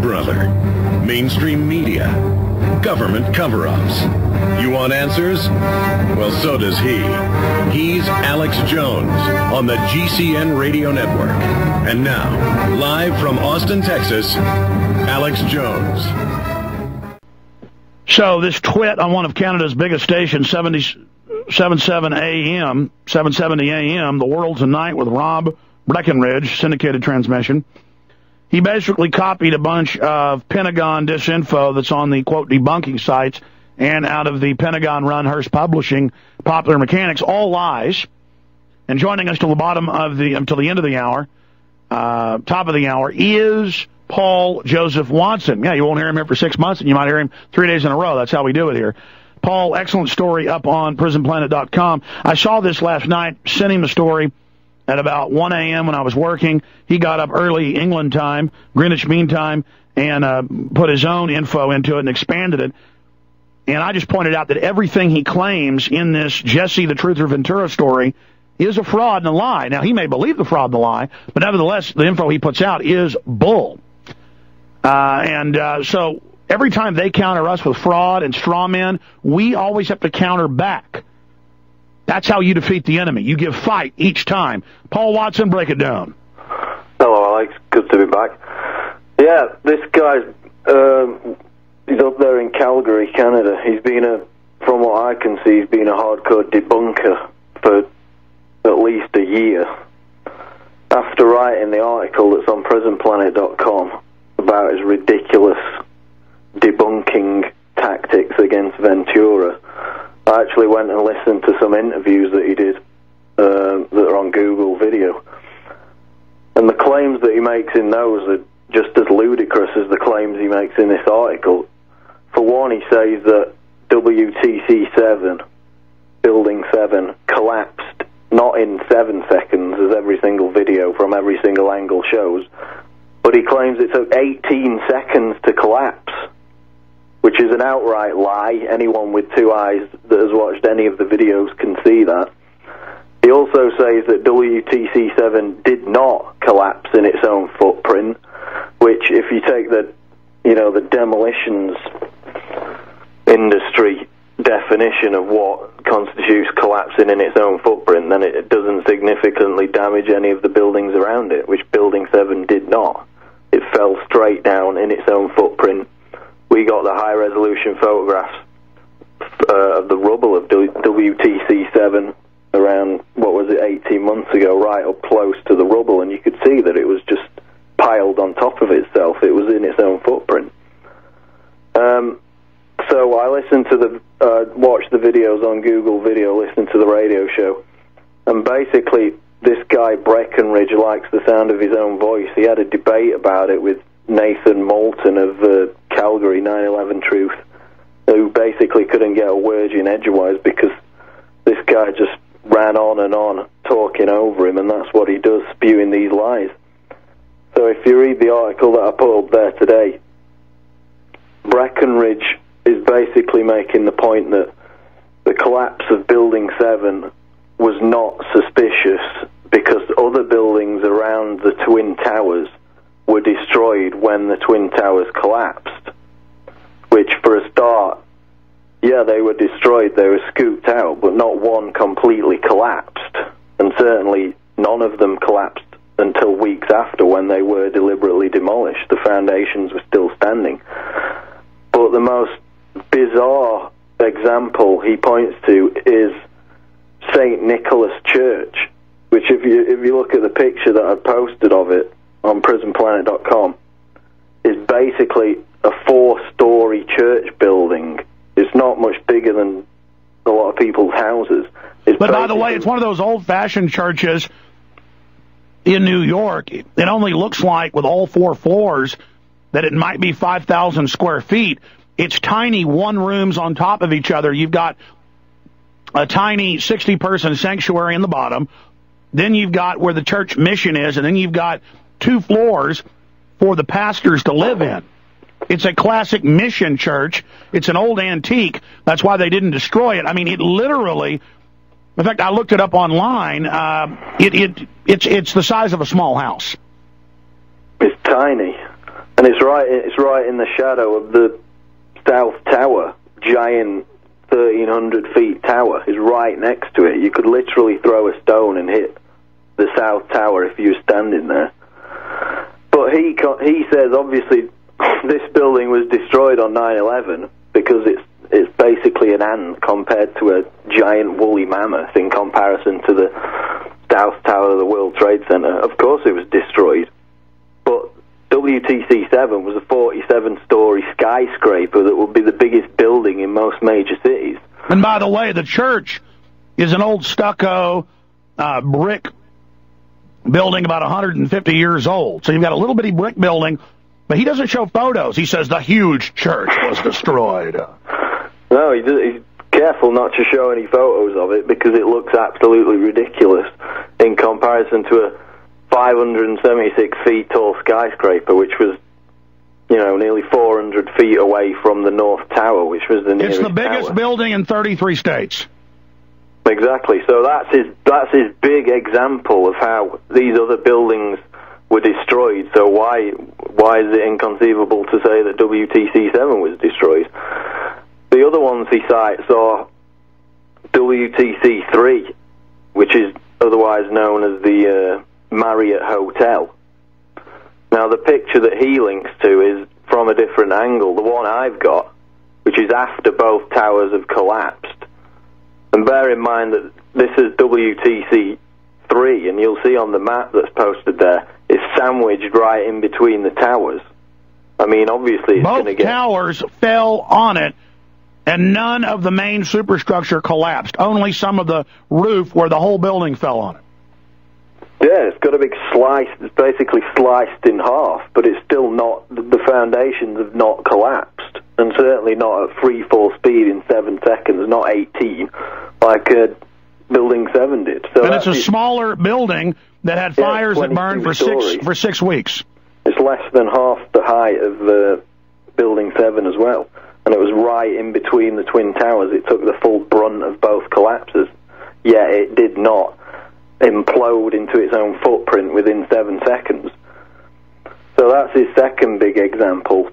Brother. Mainstream media. Government cover-ups. You want answers? Well, so does he. He's Alex Jones on the GCN Radio Network. And now, live from Austin, Texas, Alex Jones. So this twit on one of Canada's biggest stations, 77 AM, 770 AM, The World Tonight with Rob Breckenridge, syndicated transmission. He basically copied a bunch of Pentagon disinfo that's on the, quote, debunking sites and out of the Pentagon-run Hearst Publishing, Popular Mechanics, all lies. And joining us till the bottom of the, until the end of the hour, top of the hour, is Paul Joseph Watson. Yeah, you won't hear him here for 6 months, and you might hear him 3 days in a row. That's how we do it here. Paul, excellent story up on prisonplanet.com. I saw this last night, sent him the story at about 1 a.m. when I was working. He got up early England time, Greenwich Mean Time, and put his own info into it and expanded it. And I just pointed out that everything he claims in this Jesse the Truther Ventura story is a fraud and a lie. Now, he may believe the fraud and the lie, but nevertheless, the info he puts out is bull. So every time they counter us with fraud and straw men, we always have to counter back. That's how you defeat the enemy. You give fight each time. Paul Watson, break it down. Hello, Alex. Good to be back. Yeah, this guy's he's up there in Calgary, Canada. He's been from what I can see, he's been a hardcore debunker for at least a year. After writing the article that's on prisonplanet.com about his ridiculous debunking tactics against Ventura, I actually went and listened to some interviews that he did that are on Google Video. And the claims that he makes in those are just as ludicrous as the claims he makes in this article. For one, he says that WTC-7, Building 7, collapsed not in 7 seconds, as every single video from every single angle shows, but he claims it took 18 seconds to collapse, which is an outright lie. Anyone with 2 eyes that has watched any of the videos can see that. He also says that WTC-7 did not collapse in its own footprint, which, if you take the demolitions industry definition of what constitutes collapsing in its own footprint, then it doesn't significantly damage any of the buildings around it, which Building 7 did not. It fell straight down in its own footprint. We got the high-resolution photographs of the rubble of WTC-7 around, 18 months ago, right up close to the rubble, and you could see that it was just piled on top of itself. It was in its own footprint. So I listened to watched the videos on Google Video, listened to the radio show, and basically this guy Breckenridge likes the sound of his own voice. He had a debate about it with Nathan Moulton of Calgary 9/11 Truth, who basically couldn't get a word in edgewise because this guy just ran on talking over him, and that's what he does, spewing these lies. So if you read the article that I put up there today, Breckenridge is basically making the point that the collapse of Building 7 was not suspicious because other buildings around the Twin Towers were destroyed when the Twin Towers collapsed, which, for a start, yeah, they were destroyed, they were scooped out, but not one completely collapsed, and certainly none of them collapsed until weeks after, when they were deliberately demolished. The foundations were still standing. But the most bizarre example he points to is St. Nicholas Church, which if you look at the picture that I posted of it on prisonplanet.com, is basically a 4-story church building. It's not much bigger than a lot of people's houses. But by the way, it's one of those old-fashioned churches in New York. It only looks like, with all 4 floors, that it might be 5,000 square feet. It's tiny one-rooms on top of each other. You've got a tiny 60-person sanctuary in the bottom. Then you've got where the church mission is, and then you've got 2 floors for the pastors to live in. It's a classic mission church. It's an old antique. That's why they didn't destroy it. I mean, it literally, in fact, I looked it up online. It's the size of a small house. It's tiny. And it's right in the shadow of the South Tower, giant 1,300 feet tower is right next to it. You could literally throw a stone and hit the South Tower if you were standing there. But he says obviously this building was destroyed on 9/11 because it's basically an ant compared to a giant woolly mammoth in comparison to the South Tower of the World Trade Center. Of course it was destroyed. But WTC-7 was a 47-story skyscraper that would be the biggest building in most major cities. And by the way, the church is an old stucco brick building about 150 years old. So you've got a little bitty brick building, but he doesn't show photos. He says the huge church was destroyed. No, he's careful not to show any photos of it because it looks absolutely ridiculous in comparison to a 576 feet tall skyscraper, which was, nearly 400 feet away from the North Tower, which was the nearest It's the biggest tower. building in 33 states. Exactly. So that's his big example of how these other buildings were destroyed. So why is it inconceivable to say that WTC-7 was destroyed? The other ones he cites are WTC-3, which is otherwise known as the Marriott Hotel. Now, the picture that he links to is from a different angle. The one I've got, which is after both towers have collapsed. And bear in mind that this is WTC-3, and you'll see on the map that's posted there, it's sandwiched right in between the towers. I mean, obviously it's going to get... Both towers fell on it, and none of the main superstructure collapsed. Only some of the roof where the whole building fell on it. Yeah, it's got a big slice. It's basically sliced in half, but it's still not... The foundations have not collapsed, and certainly not at free fall speed in 7 seconds, not 18, like Building 7 did. So and it's a smaller building that had fires that burned for 6 weeks. It's less than half the height of Building 7 as well, and it was right in between the Twin Towers. It took the full brunt of both collapses, yet it did not implode into its own footprint within 7 seconds. So that's his second big example.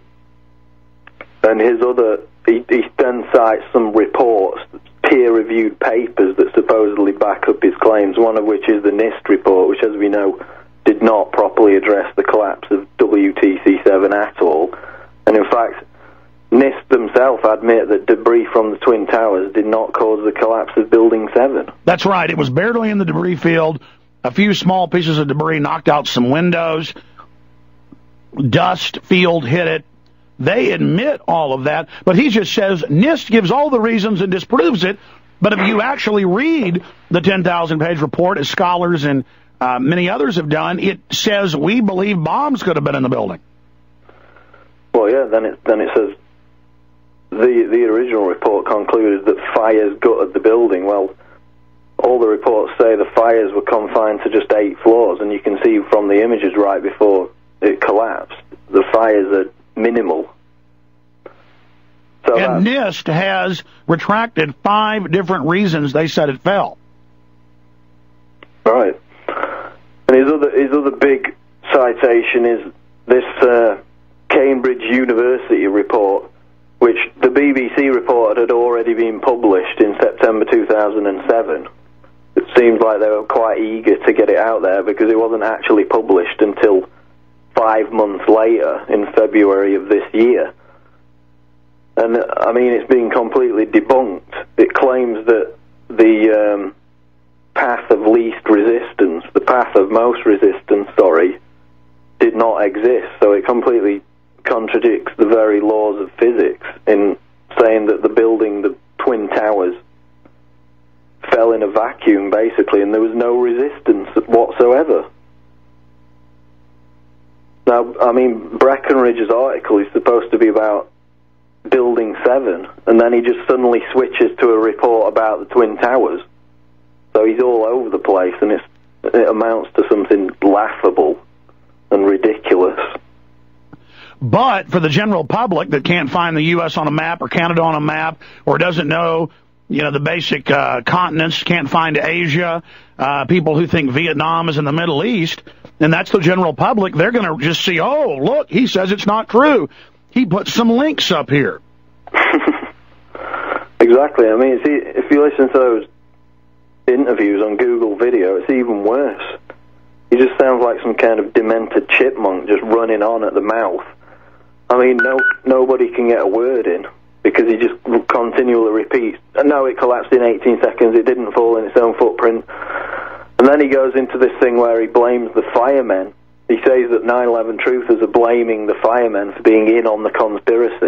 And his other, he then cites some reports, peer-reviewed papers that supposedly back up his claims, one of which is the NIST report, which, as we know, did not properly address the collapse of WTC-7 at all. And in fact, NIST themselves admit that debris from the Twin Towers did not cause the collapse of Building 7. That's right. It was barely in the debris field. A few small pieces of debris knocked out some windows. Dust field hit it. They admit all of that, but he just says NIST gives all the reasons and disproves it. But if you actually read the 10,000-page report, as scholars and many others have done, it says we believe bombs could have been in the building. Well, yeah, then it says the original report concluded that fires gutted the building. Well, all the reports say the fires were confined to just 8 floors, and you can see from the images right before it collapsed, the fires are minimal. So and NIST has retracted 5 different reasons they said it fell. Right. And his other big citation is this Cambridge University report, which the BBC report had already been published in September 2007. It seems like they were quite eager to get it out there because it wasn't actually published until 5 months later, in February of this year. And, I mean, it's been completely debunked. It claims that the path of least resistance, the path of most resistance, did not exist. So it completely contradicts the very laws of physics in saying that the building, the Twin Towers, fell in a vacuum, basically, and there was no resistance whatsoever. Now, I mean, Breckenridge's article is supposed to be about Building 7, and then he just suddenly switches to a report about the Twin Towers. So he's all over the place, and it amounts to something laughable and ridiculous. But for the general public that can't find the U.S. on a map or Canada on a map or doesn't know you know, the basic continents, can't find Asia, people who think Vietnam is in the Middle East, and that's the general public. They're going to just see, oh, look, he says it's not true. He put some links up here. Exactly. I mean, if you listen to those interviews on Google Video, it's even worse. He just sounds like some kind of demented chipmunk just running on at the mouth. I mean, nobody can get a word in because he just continually repeats, no, it collapsed in 18 seconds, it didn't fall in its own footprint. And then he goes into this thing where he blames the firemen. He says that 9/11 truthers are blaming the firemen for being in on the conspiracy.